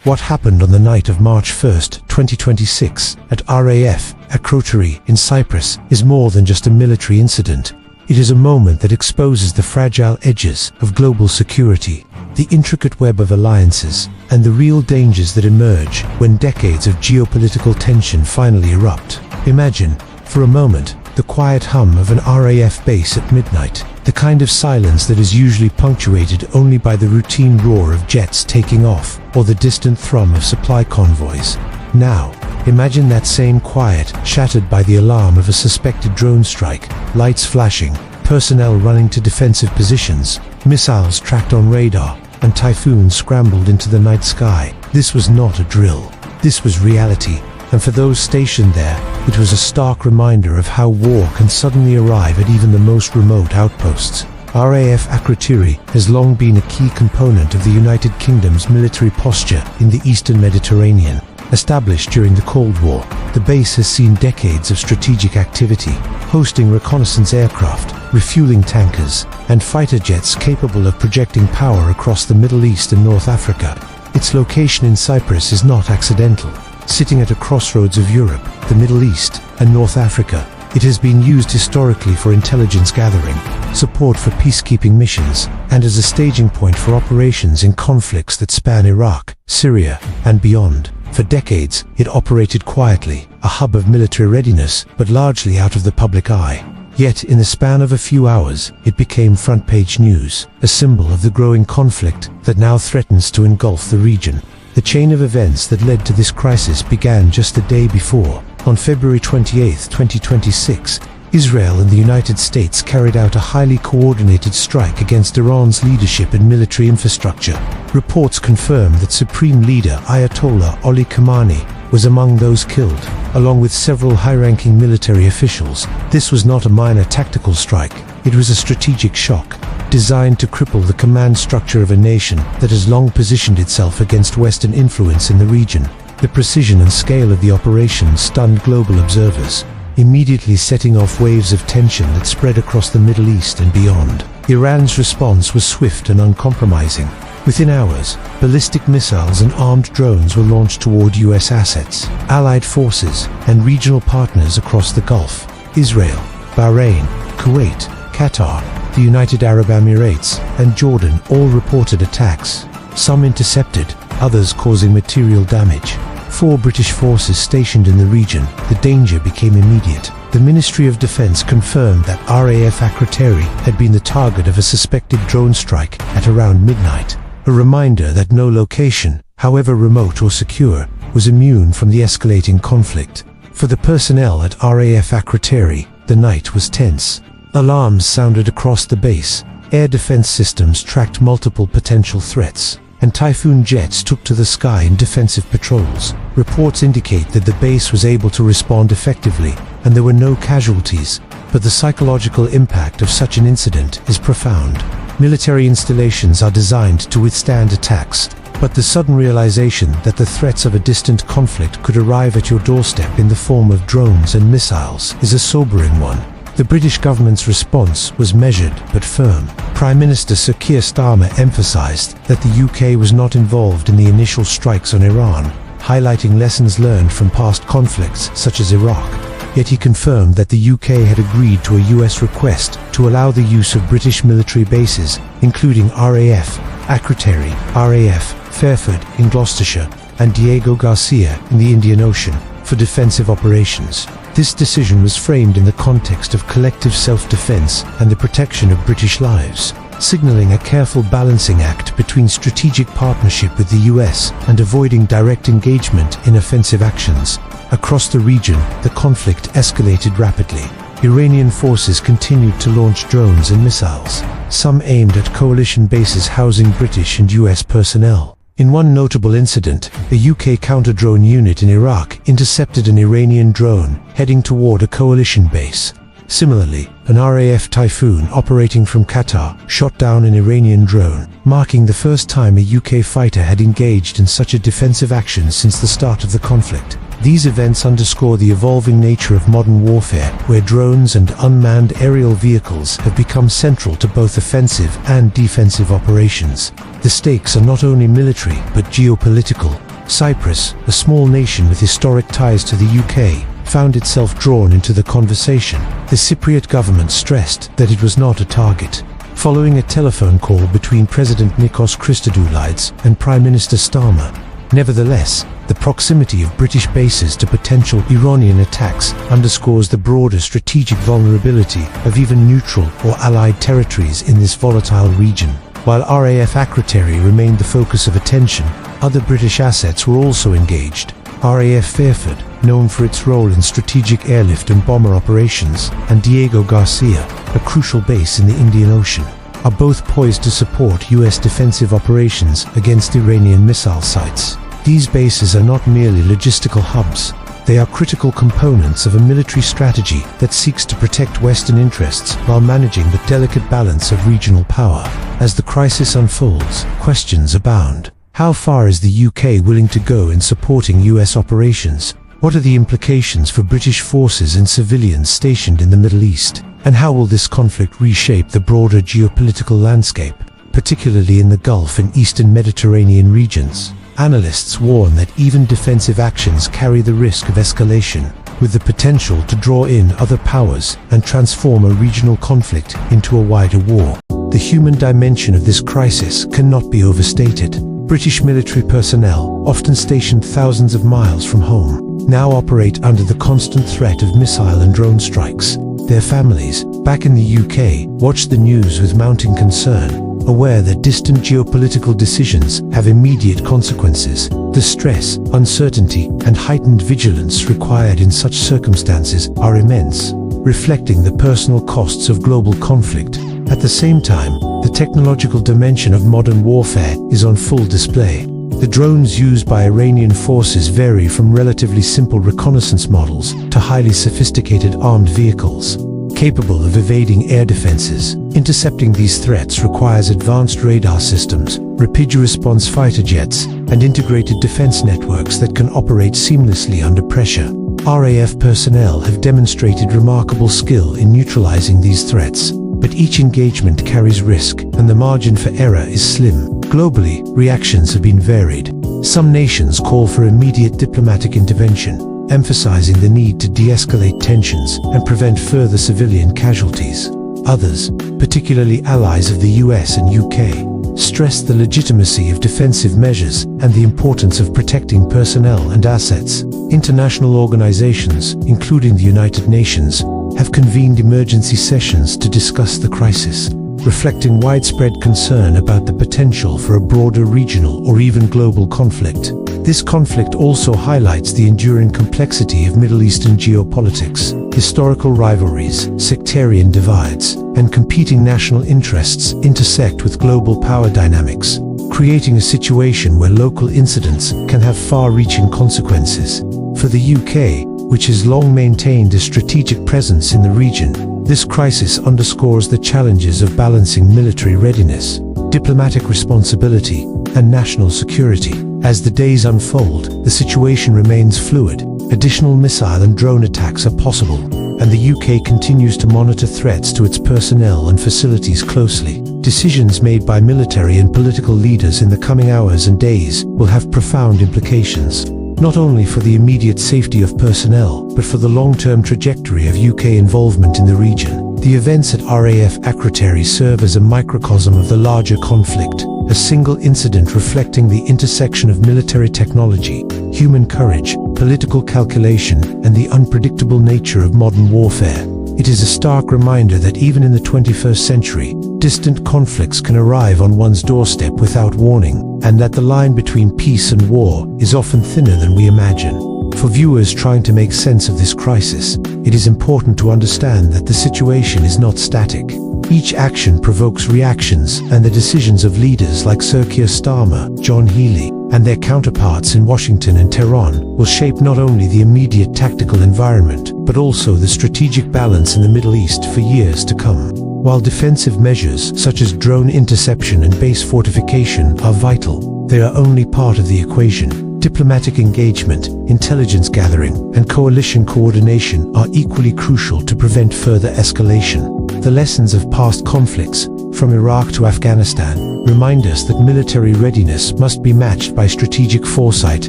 What happened on the night of March 1st, 2026, at RAF Akrotiri in Cyprus is more than just a military incident. It is a moment that exposes the fragile edges of global security, the intricate web of alliances, and the real dangers that emerge when decades of geopolitical tension finally erupt. Imagine, for a moment, the quiet hum of an RAF base at midnight, the kind of silence that is usually punctuated only by the routine roar of jets taking off or the distant thrum of supply convoys. Now, imagine that same quiet shattered by the alarm of a suspected drone strike, lights flashing, personnel running to defensive positions, missiles tracked on radar, and typhoons scrambled into the night sky. This was not a drill. This was reality. And for those stationed there, it was a stark reminder of how war can suddenly arrive at even the most remote outposts. RAF Akrotiri has long been a key component of the United Kingdom's military posture in the Eastern Mediterranean. Established during the Cold War, the base has seen decades of strategic activity, hosting reconnaissance aircraft, refueling tankers, and fighter jets capable of projecting power across the Middle East and North Africa. Its location in Cyprus is not accidental. Sitting at a crossroads of Europe, the Middle East, and North Africa, it has been used historically for intelligence gathering, support for peacekeeping missions, and as a staging point for operations in conflicts that span Iraq, Syria, and beyond. For decades, it operated quietly, a hub of military readiness, but largely out of the public eye. Yet, in the span of a few hours, it became front-page news, a symbol of the growing conflict that now threatens to engulf the region. The chain of events that led to this crisis began just the day before. On February 28, 2026, Israel and the United States carried out a highly coordinated strike against Iran's leadership and military infrastructure. Reports confirm that Supreme Leader Ayatollah Ali Khamenei was among those killed, along with several high-ranking military officials. This was not a minor tactical strike. It was a strategic shock, designed to cripple the command structure of a nation that has long positioned itself against Western influence in the region. The precision and scale of the operation stunned global observers, immediately setting off waves of tension that spread across the Middle East and beyond. Iran's response was swift and uncompromising. Within hours, ballistic missiles and armed drones were launched toward U.S. assets, allied forces, and regional partners across the Gulf. Israel, Bahrain, Kuwait, Qatar, the United Arab Emirates, and Jordan all reported attacks, some intercepted, others causing material damage. 4 British forces stationed in the region, the danger became immediate. The Ministry of Defense confirmed that RAF Akrotiri had been the target of a suspected drone strike at around midnight, a reminder that no location, however remote or secure, was immune from the escalating conflict. For the personnel at RAF Akrotiri, the night was tense. Alarms sounded across the base, air defense systems tracked multiple potential threats, and Typhoon jets took to the sky in defensive patrols. Reports indicate that the base was able to respond effectively, and there were no casualties, but the psychological impact of such an incident is profound. Military installations are designed to withstand attacks, but the sudden realization that the threats of a distant conflict could arrive at your doorstep in the form of drones and missiles is a sobering one. The British government's response was measured but firm. Prime Minister Sir Keir Starmer emphasized that the UK was not involved in the initial strikes on Iran, highlighting lessons learned from past conflicts such as Iraq. Yet he confirmed that the UK had agreed to a US request to allow the use of British military bases, including RAF Akrotiri, RAF Fairford in Gloucestershire, and Diego Garcia in the Indian Ocean, for defensive operations. This decision was framed in the context of collective self-defense and the protection of British lives, signaling a careful balancing act between strategic partnership with the US and avoiding direct engagement in offensive actions. Across the region, the conflict escalated rapidly. Iranian forces continued to launch drones and missiles, some aimed at coalition bases housing British and US personnel. In one notable incident, a UK counter-drone unit in Iraq intercepted an Iranian drone heading toward a coalition base. Similarly, an RAF Typhoon operating from Qatar shot down an Iranian drone, marking the first time a UK fighter had engaged in such a defensive action since the start of the conflict. These events underscore the evolving nature of modern warfare, where drones and unmanned aerial vehicles have become central to both offensive and defensive operations. The stakes are not only military but geopolitical. Cyprus, a small nation with historic ties to the UK, found itself drawn into the conversation. The Cypriot government stressed that it was not a target. Following a telephone call between President Nikos Christodoulides and Prime Minister Starmer. Nevertheless, the proximity of British bases to potential Iranian attacks underscores the broader strategic vulnerability of even neutral or allied territories in this volatile region. While RAF Akrotiri remained the focus of attention, other British assets were also engaged. RAF Fairford, known for its role in strategic airlift and bomber operations, and Diego Garcia, a crucial base in the Indian Ocean, are both poised to support US defensive operations against Iranian missile sites. These bases are not merely logistical hubs. They are critical components of a military strategy that seeks to protect Western interests while managing the delicate balance of regional power. As the crisis unfolds, questions abound. How far is the UK willing to go in supporting US operations? What are the implications for British forces and civilians stationed in the Middle East? And how will this conflict reshape the broader geopolitical landscape, particularly in the Gulf and Eastern Mediterranean regions? Analysts warn that even defensive actions carry the risk of escalation, with the potential to draw in other powers and transform a regional conflict into a wider war. The human dimension of this crisis cannot be overstated. British military personnel, often stationed thousands of miles from home, now operate under the constant threat of missile and drone strikes. Their families, back in the UK, watch the news with mounting concern, aware that distant geopolitical decisions have immediate consequences. The stress, uncertainty, and heightened vigilance required in such circumstances are immense, reflecting the personal costs of global conflict. At the same time, the technological dimension of modern warfare is on full display. The drones used by Iranian forces vary from relatively simple reconnaissance models to highly sophisticated armed vehicles, capable of evading air defenses. Intercepting these threats requires advanced radar systems, rapid response fighter jets, and integrated defense networks that can operate seamlessly under pressure. RAF personnel have demonstrated remarkable skill in neutralizing these threats, but each engagement carries risk, and the margin for error is slim. Globally, reactions have been varied. Some nations call for immediate diplomatic intervention, emphasizing the need to de-escalate tensions and prevent further civilian casualties. Others, particularly allies of the US and UK, stress the legitimacy of defensive measures and the importance of protecting personnel and assets. International organizations, including the United Nations, have convened emergency sessions to discuss the crisis, reflecting widespread concern about the potential for a broader regional or even global conflict. This conflict also highlights the enduring complexity of Middle Eastern geopolitics. Historical rivalries, sectarian divides, and competing national interests intersect with global power dynamics, creating a situation where local incidents can have far-reaching consequences. For the UK, which has long maintained a strategic presence in the region, this crisis underscores the challenges of balancing military readiness, diplomatic responsibility, and national security. As the days unfold, the situation remains fluid. Additional missile and drone attacks are possible, and the UK continues to monitor threats to its personnel and facilities closely. Decisions made by military and political leaders in the coming hours and days will have profound implications, not only for the immediate safety of personnel, but for the long-term trajectory of UK involvement in the region. The events at RAF Akrotiri serve as a microcosm of the larger conflict, a single incident reflecting the intersection of military technology, human courage, political calculation, and the unpredictable nature of modern warfare. It is a stark reminder that even in the 21st century, distant conflicts can arrive on one's doorstep without warning, and that the line between peace and war is often thinner than we imagine. For viewers trying to make sense of this crisis, it is important to understand that the situation is not static. Each action provokes reactions, and the decisions of leaders like Sir Keir Starmer, John Healey, and their counterparts in Washington and Tehran will shape not only the immediate tactical environment, but also the strategic balance in the Middle East for years to come. While defensive measures such as drone interception and base fortification are vital, they are only part of the equation. Diplomatic engagement, intelligence gathering, and coalition coordination are equally crucial to prevent further escalation. The lessons of past conflicts, from Iraq to Afghanistan, remind us that military readiness must be matched by strategic foresight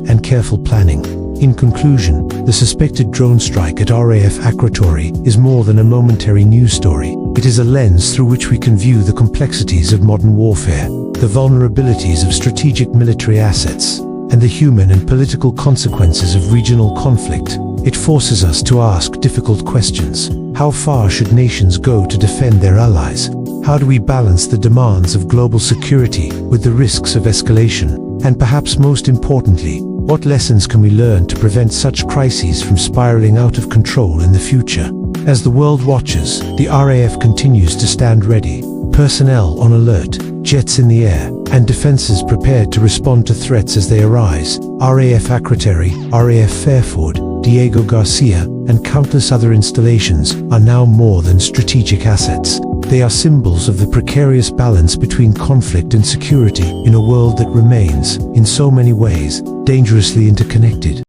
and careful planning. In conclusion, the suspected drone strike at RAF Akrotiri is more than a momentary news story. It is a lens through which we can view the complexities of modern warfare, the vulnerabilities of strategic military assets, and the human and political consequences of regional conflict. It forces us to ask difficult questions. How far should nations go to defend their allies? How do we balance the demands of global security with the risks of escalation? And perhaps most importantly, what lessons can we learn to prevent such crises from spiraling out of control in the future? As the world watches, the RAF continues to stand ready, personnel on alert, jets in the air, and defenses prepared to respond to threats as they arise. RAF Akrotiri, RAF Fairford, Diego Garcia, and countless other installations are now more than strategic assets. They are symbols of the precarious balance between conflict and security in a world that remains, in so many ways, dangerously interconnected.